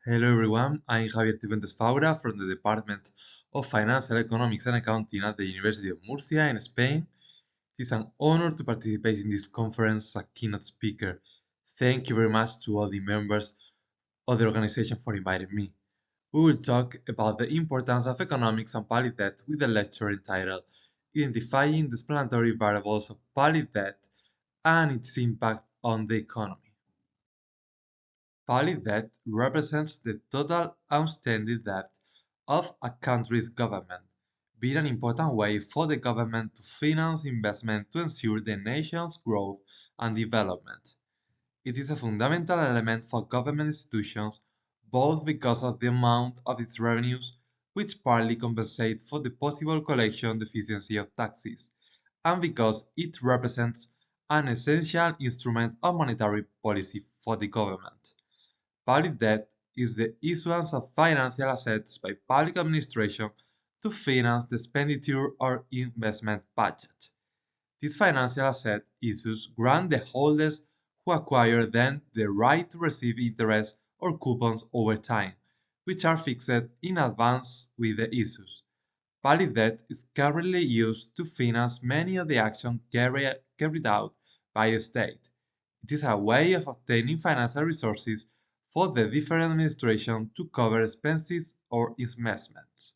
Hello everyone, I'm Javier Cifuentes-Faura from the Department of Financial Economics and Accounting at the University of Murcia in Spain. It is an honor to participate in this conference as a keynote speaker. Thank you very much to all the members of the organization for inviting me. We will talk about the importance of economics and public debt with the lecture entitled Identifying the Explanatory Variables of Public Debt and its Impact on the Economy. Public debt represents the total outstanding debt of a country's government, being an important way for the government to finance investment to ensure the nation's growth and development. It is a fundamental element for government institutions both because of the amount of its revenues, which partly compensate for the possible collection deficiency of taxes, and because it represents an essential instrument of monetary policy for the government. Public debt is the issuance of financial assets by public administration to finance the expenditure or investment budget. These financial asset issues grant the holders who acquire them the right to receive interest or coupons over time, which are fixed in advance with the issues. Public debt is currently used to finance many of the actions carried out by the state. It is a way of obtaining financial resources for the different administrations to cover expenses or investments.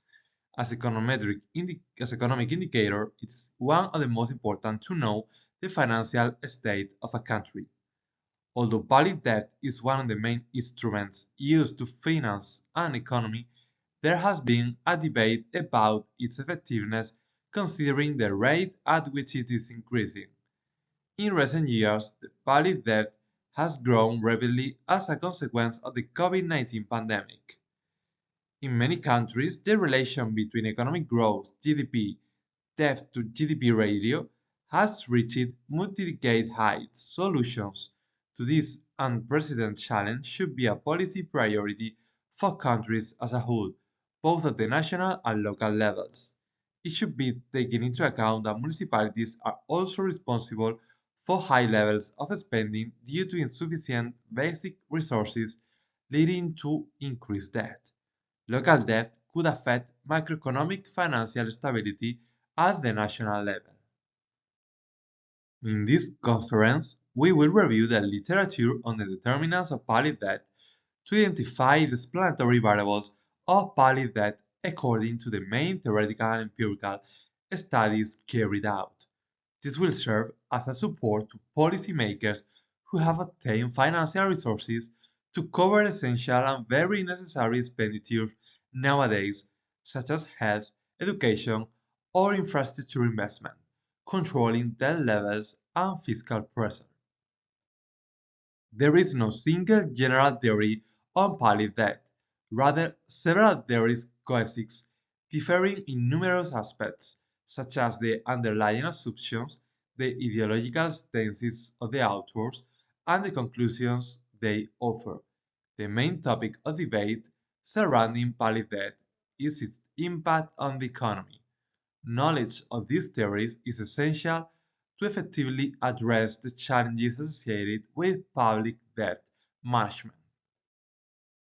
As economic indicator, it is one of the most important to know the financial state of a country. Although public debt is one of the main instruments used to finance an economy, there has been a debate about its effectiveness considering the rate at which it is increasing. In recent years, the public debt has grown rapidly as a consequence of the COVID-19 pandemic. In many countries, the relation between economic growth, GDP, debt to GDP ratio has reached multi-decade heights. Solutions to this unprecedented challenge should be a policy priority for countries as a whole, both at the national and local levels. It should be taken into account that municipalities are also responsible for high levels of spending due to insufficient basic resources, leading to increased debt. Local debt could affect macroeconomic financial stability at the national level. In this conference, we will review the literature on the determinants of public debt to identify the explanatory variables of public debt according to the main theoretical and empirical studies carried out. This will serve as a support to policymakers who have obtained financial resources to cover essential and very necessary expenditures nowadays, such as health, education, or infrastructure investment, controlling debt levels and fiscal pressure. There is no single general theory on public debt. Rather, several theories coexist, differing in numerous aspects, such as the underlying assumptions, the ideological stances of the authors, and the conclusions they offer. The main topic of debate surrounding public debt is its impact on the economy. Knowledge of these theories is essential to effectively address the challenges associated with public debt management.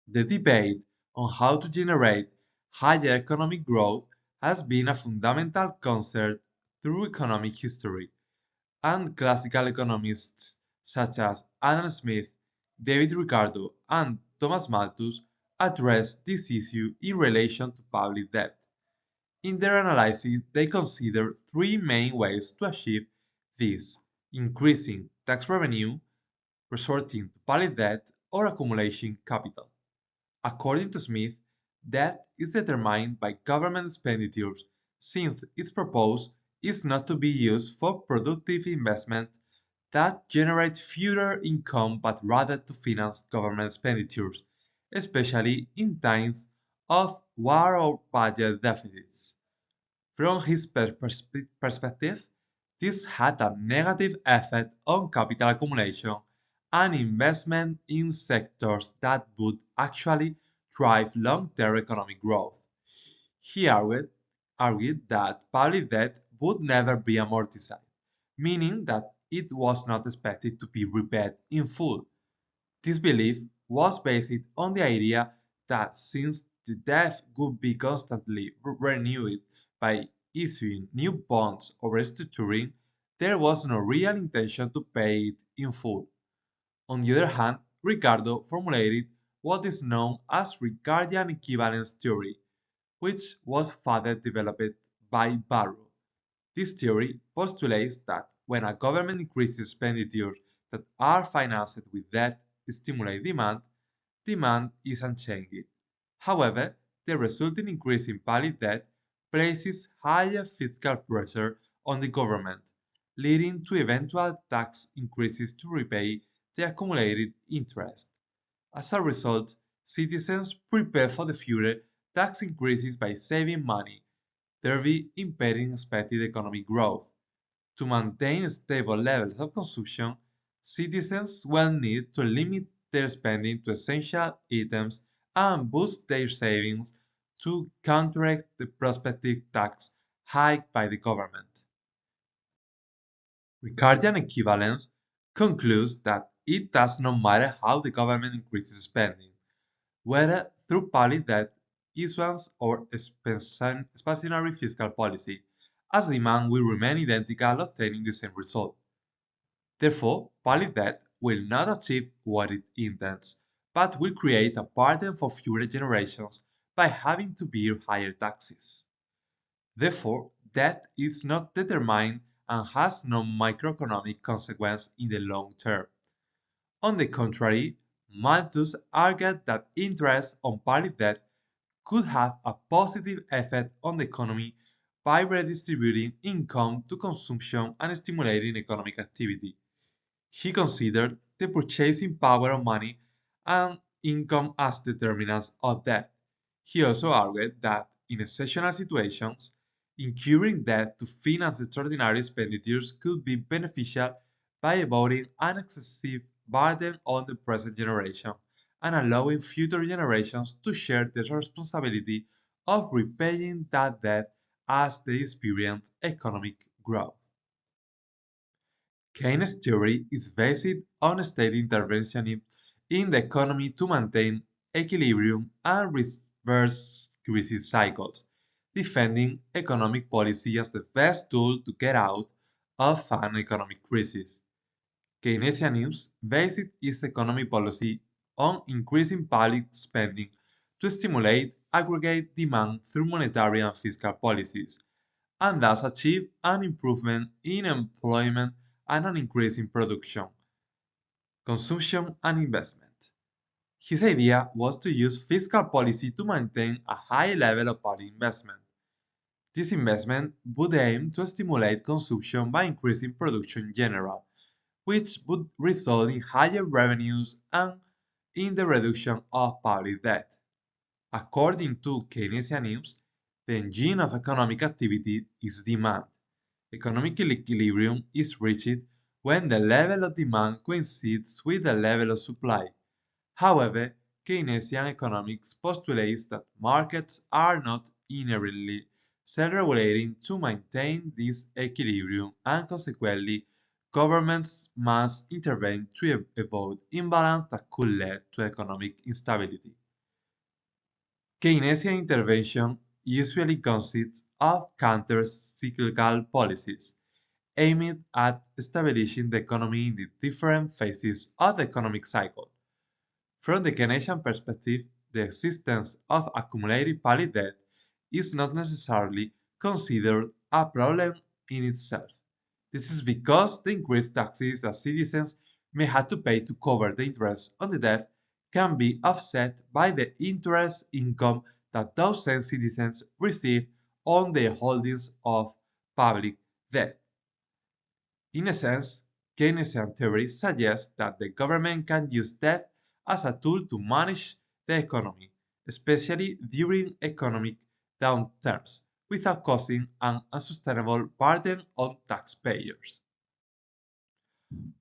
The debate on how to generate higher economic growth has been a fundamental concern through economic history, and classical economists such as Adam Smith, David Ricardo, and Thomas Malthus addressed this issue in relation to public debt. In their analysis, they consider three main ways to achieve this: increasing tax revenue, resorting to public debt, or accumulating capital. According to Smith, debt is determined by government expenditures since its purpose is not to be used for productive investment that generate future income but rather to finance government expenditures, especially in times of war or budget deficits. From his perspective, this had a negative effect on capital accumulation and investment in sectors that would actually drive long-term economic growth. He argued that public debt would never be amortized, meaning that it was not expected to be repaid in full. This belief was based on the idea that since the debt would be constantly renewed by issuing new bonds or restructuring, there was no real intention to pay it in full. On the other hand, Ricardo formulated what is known as Ricardian equivalence theory, which was further developed by Barrow. This theory postulates that when a government increases expenditures that are financed with debt to stimulate demand, demand is unchanged. However, the resulting increase in public debt places higher fiscal pressure on the government, leading to eventual tax increases to repay the accumulated interest. As a result, citizens prepare for the future tax increases by saving money, thereby impeding expected economic growth. To maintain stable levels of consumption, citizens will need to limit their spending to essential items and boost their savings to counteract the prospective tax hike by the government. Ricardian equivalence concludes that it does not matter how the government increases spending, whether through public debt issuance or expansionary fiscal policy, as demand will remain identical, obtaining the same result. Therefore, public debt will not achieve what it intends, but will create a burden for future generations by having to bear higher taxes. Therefore, debt is not determined and has no microeconomic consequence in the long term. On the contrary, Malthus argued that interest on public debt could have a positive effect on the economy by redistributing income to consumption and stimulating economic activity. He considered the purchasing power of money and income as determinants of debt. He also argued that in exceptional situations, incurring debt to finance extraordinary expenditures could be beneficial by avoiding an excessive burden on the present generation and allowing future generations to share the responsibility of repaying that debt as they experience economic growth. Keynes' theory is based on state interventionism in the economy to maintain equilibrium and reverse crisis cycles, defending economic policy as the best tool to get out of an economic crisis. Keynesianism based its economic policy on increasing public spending to stimulate aggregate demand through monetary and fiscal policies, and thus achieve an improvement in employment and an increase in production, consumption, and investment. His idea was to use fiscal policy to maintain a high level of public investment. This investment would aim to stimulate consumption by increasing production in general, which would result in higher revenues and in the reduction of public debt. According to Keynesianism, the engine of economic activity is demand. Economic equilibrium is reached when the level of demand coincides with the level of supply. However, Keynesian economics postulates that markets are not inherently self-regulating to maintain this equilibrium, and consequently, governments must intervene to avoid imbalance that could lead to economic instability. Keynesian intervention usually consists of counter-cyclical policies aimed at stabilizing the economy in the different phases of the economic cycle. From the Keynesian perspective, the existence of accumulated public debt is not necessarily considered a problem in itself. This is because the increased taxes that citizens may have to pay to cover the interest on the debt can be offset by the interest income that those same citizens receive on their holdings of public debt. In a sense, Keynesian theory suggests that the government can use debt as a tool to manage the economy, especially during economic downturns, without causing an unsustainable burden on taxpayers.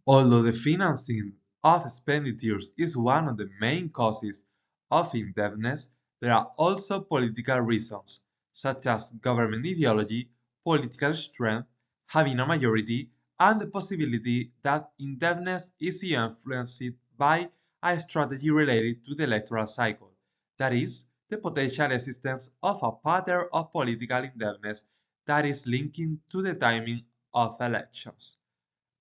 Although the financing of expenditures is one of the main causes of indebtedness, there are also political reasons, such as government ideology, political strength, having a majority, and the possibility that indebtedness is influenced by a strategy related to the electoral cycle, that is, the potential existence of a pattern of political indebtedness that is linking to the timing of elections.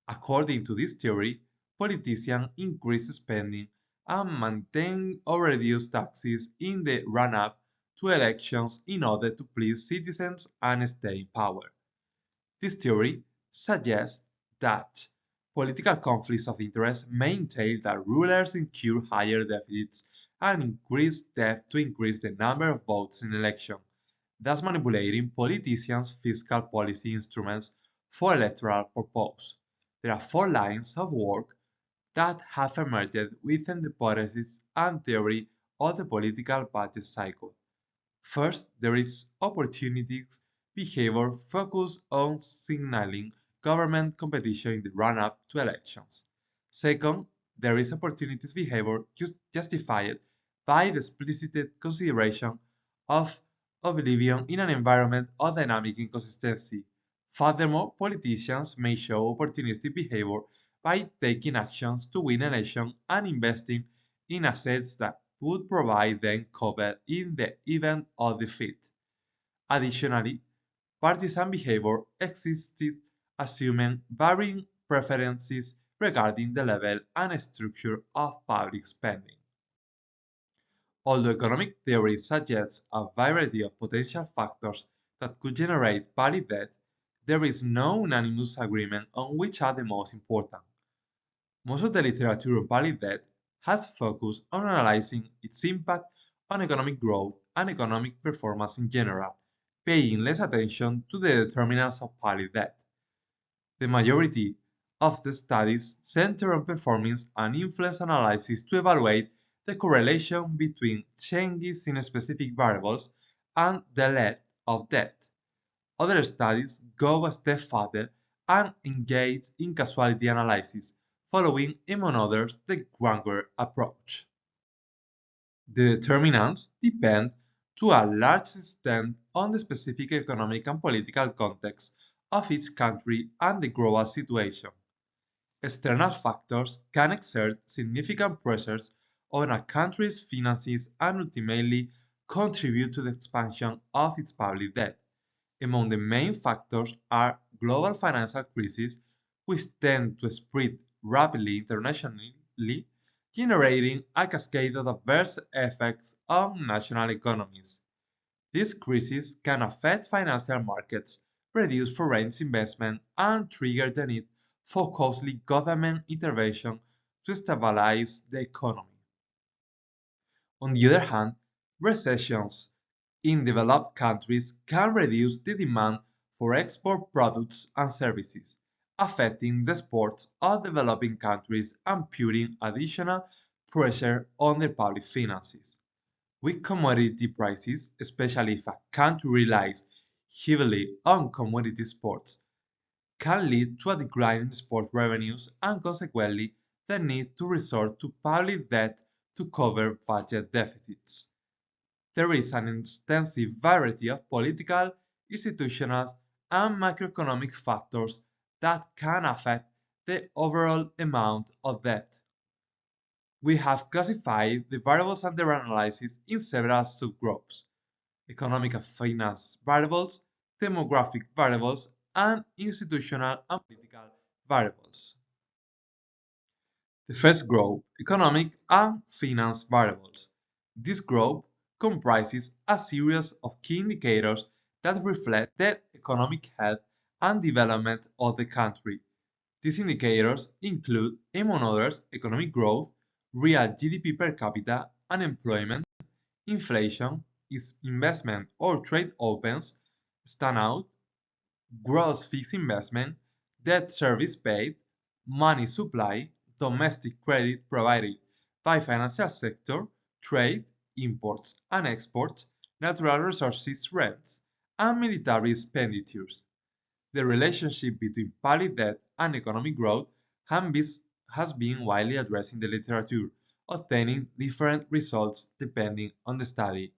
According to this theory, politicians increase spending and maintain or reduce taxes in the run-up to elections in order to please citizens and stay in power. This theory suggests that political conflicts of interest may entail that rulers incur higher deficits and increase debt to increase the number of votes in elections, thus manipulating politicians' fiscal policy instruments for electoral purposes. There are four lines of work that have emerged within the hypothesis and theory of the political budget cycle. First, there is opportunities behavior focused on signaling government competition in the run-up to elections. Second, there is opportunities behavior justified by the explicit consideration of oblivion in an environment of dynamic inconsistency. Furthermore, politicians may show opportunistic behavior by taking actions to win elections and investing in assets that would provide them cover in the event of defeat. Additionally, partisan behavior existed assuming varying preferences regarding the level and structure of public spending. Although economic theory suggests a variety of potential factors that could generate public debt, there is no unanimous agreement on which are the most important. Most of the literature on public debt has focused on analyzing its impact on economic growth and economic performance in general, paying less attention to the determinants of public debt. The majority of the studies center on performance and influence analysis to evaluate the correlation between changes in specific variables and the level of debt. Other studies go a step further and engage in causality analysis, following, among others, the Granger approach. The determinants depend to a large extent on the specific economic and political context of each country and the global situation. External factors can exert significant pressures on a country's finances and ultimately contribute to the expansion of its public debt. Among the main factors are global financial crises, which tend to spread rapidly internationally, generating a cascade of adverse effects on national economies. These crises can affect financial markets, reduce foreign investment, and trigger the need for costly government intervention to stabilize the economy. On the other hand, recessions in developed countries can reduce the demand for export products and services, affecting the exports of developing countries and putting additional pressure on their public finances. With commodity prices, especially if a country relies heavily on commodity exports, can lead to a decline in export revenues and consequently the need to resort to public debt to cover budget deficits. There is an extensive variety of political, institutional, and macroeconomic factors that can affect the overall amount of debt. We have classified the variables under analysis in several subgroups: economic and finance variables, demographic variables, and institutional and political variables. The first group, economic and finance variables. This group comprises a series of key indicators that reflect the economic health and development of the country. These indicators include, among others, economic growth, real GDP per capita, unemployment, inflation, investment or trade opens, standout, gross fixed investment, debt service paid, money supply, domestic credit provided by financial sector, trade, imports and exports, natural resources rents, and military expenditures. The relationship between public debt and economic growth has been widely addressed in the literature, obtaining different results depending on the study.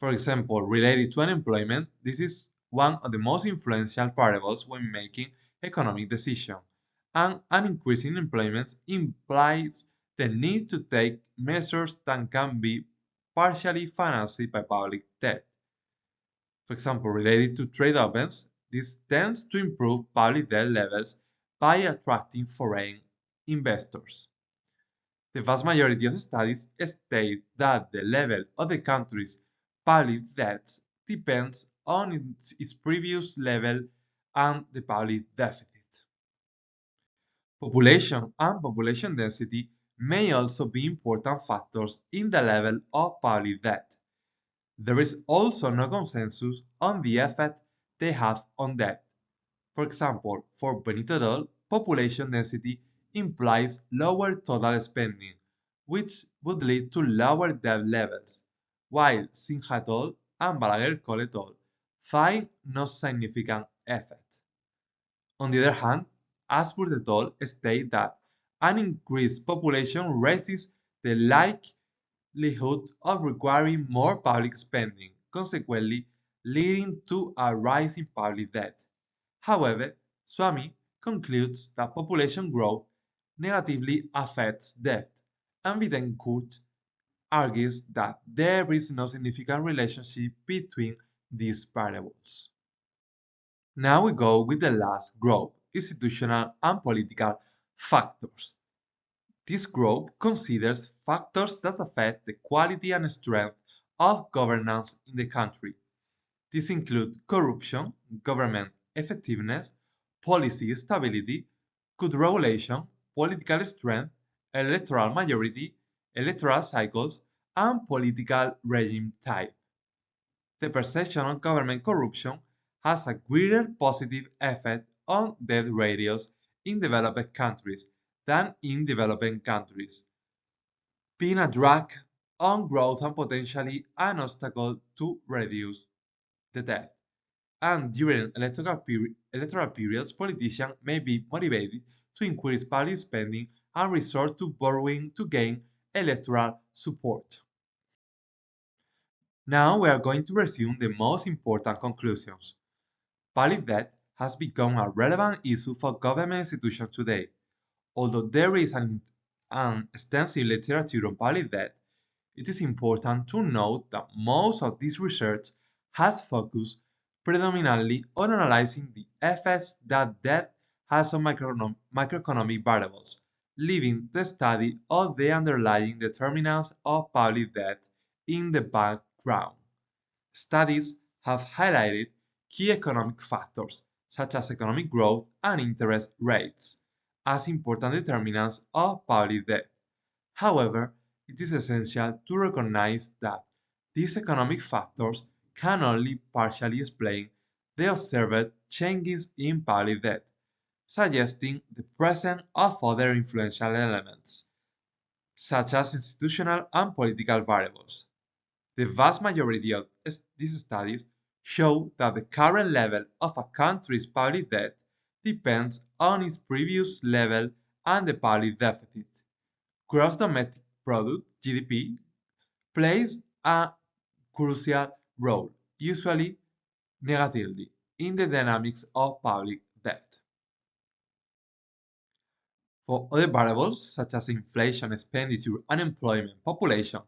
For example, related to unemployment, this is one of the most influential variables when making economic decisions, and an increase in employment implies the need to take measures that can be partially financed by public debt. For example, related to trade opens, this tends to improve public debt levels by attracting foreign investors. The vast majority of studies state that the level of the country's public debt depends on its previous level and the public deficit. Population and population density may also be important factors in the level of public debt. There is also no consensus on the effect they have on debt. For example, for Benito et al., population density implies lower total spending, which would lead to lower debt levels, while Sinha et al. And Balaguer et al. Find no significant effect. On the other hand, Ashburn et al. State that an increased population raises the likelihood of requiring more public spending, consequently leading to a rise in public debt. However, Swamy concludes that population growth negatively affects debt, and Bittencourt argues that there is no significant relationship between these variables. Now we go with the last group, institutional and political factors. This group considers factors that affect the quality and strength of governance in the country. These include corruption, government effectiveness, policy stability, good regulation, political strength, electoral majority, electoral cycles, and political regime type. The perception of government corruption has a greater positive effect on death ratios in developed countries than in developing countries, being a drag on growth and potentially an obstacle to reduce the debt. And during electoral periods, politicians may be motivated to increase public spending and resort to borrowing to gain electoral support. Now we are going to resume the most important conclusions. Public debt has become a relevant issue for government institutions today. Although there is an extensive literature on public debt, it is important to note that most of this research has focused predominantly on analyzing the effects that debt has on macroeconomic variables, leaving the study of the underlying determinants of public debt in the background. Studies have highlighted key economic factors, such as economic growth and interest rates, as important determinants of public debt. However, it is essential to recognize that these economic factors can only partially explain the observed changes in public debt, suggesting the presence of other influential elements, such as institutional and political variables. The vast majority of these studies show that the current level of a country's public debt depends on its previous level and the public deficit. Gross domestic product (GDP) plays a crucial role, usually negatively, in the dynamics of public debt. For other variables such as inflation, expenditure, unemployment, population,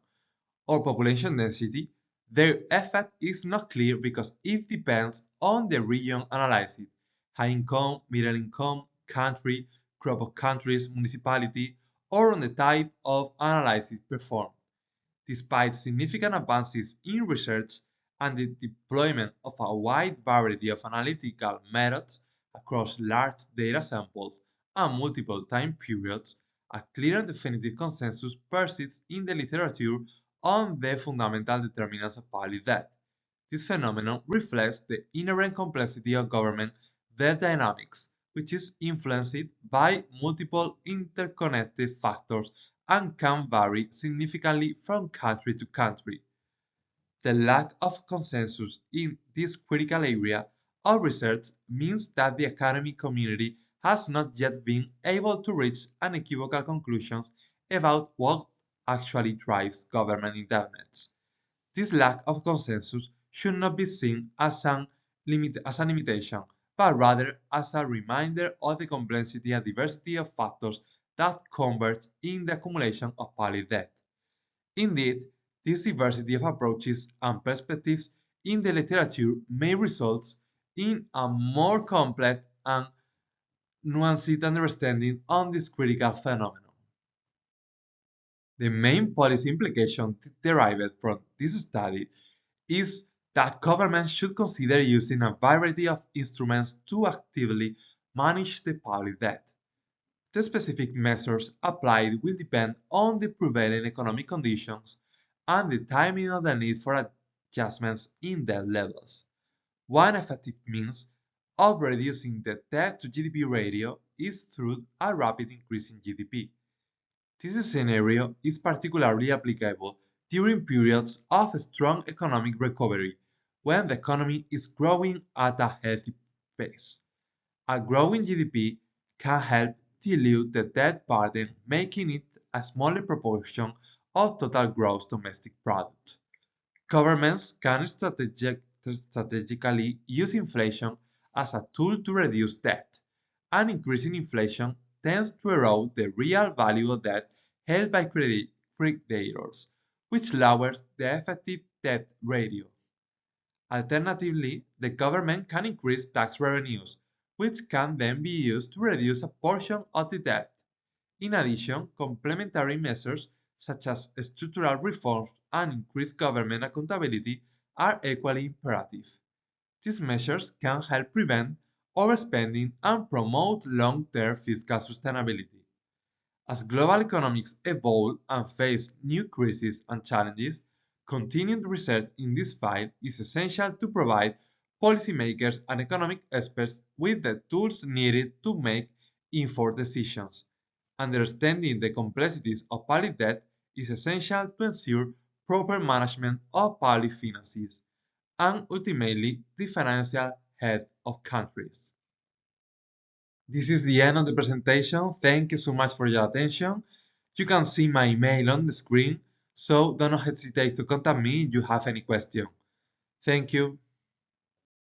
or population density, their effect is not clear because it depends on the region analyzed, high income, middle income, country, group of countries, municipality, or on the type of analysis performed. Despite significant advances in research and the deployment of a wide variety of analytical methods across large data samples and multiple time periods, a clear and definitive consensus persists in the literature on the fundamental determinants of public debt. This phenomenon reflects the inherent complexity of government debt dynamics, which is influenced by multiple interconnected factors and can vary significantly from country to country. The lack of consensus in this critical area of research means that the academic community has not yet been able to reach unequivocal conclusions about what actually drives government indebtedness. This lack of consensus should not be seen as a limitation, but rather as a reminder of the complexity and diversity of factors that converge in the accumulation of public debt. Indeed, this diversity of approaches and perspectives in the literature may result in a more complex and nuanced understanding on this critical phenomenon. The main policy implication derived from this study is that governments should consider using a variety of instruments to actively manage the public debt. The specific measures applied will depend on the prevailing economic conditions and the timing of the need for adjustments in debt levels. One effective means of reducing the debt to GDP ratio is through a rapid increase in GDP. This scenario is particularly applicable during periods of strong economic recovery, when the economy is growing at a healthy pace. A growing GDP can help dilute the debt burden, making it a smaller proportion of total gross domestic product. Governments can strategically use inflation as a tool to reduce debt, and increasing inflation tends to erode the real value of debt held by creditors, which lowers the effective debt ratio. Alternatively, the government can increase tax revenues, which can then be used to reduce a portion of the debt. In addition, complementary measures such as structural reforms and increased government accountability are equally imperative. These measures can help prevent overspending and promote long-term fiscal sustainability. As global economics evolve and face new crises and challenges, continued research in this field is essential to provide policymakers and economic experts with the tools needed to make informed decisions. Understanding the complexities of public debt is essential to ensure proper management of public finances and ultimately the financial health of countries. This is the end of the presentation. Thank you so much for your attention. You can see my email on the screen, so don't hesitate to contact me if you have any question. Thank you.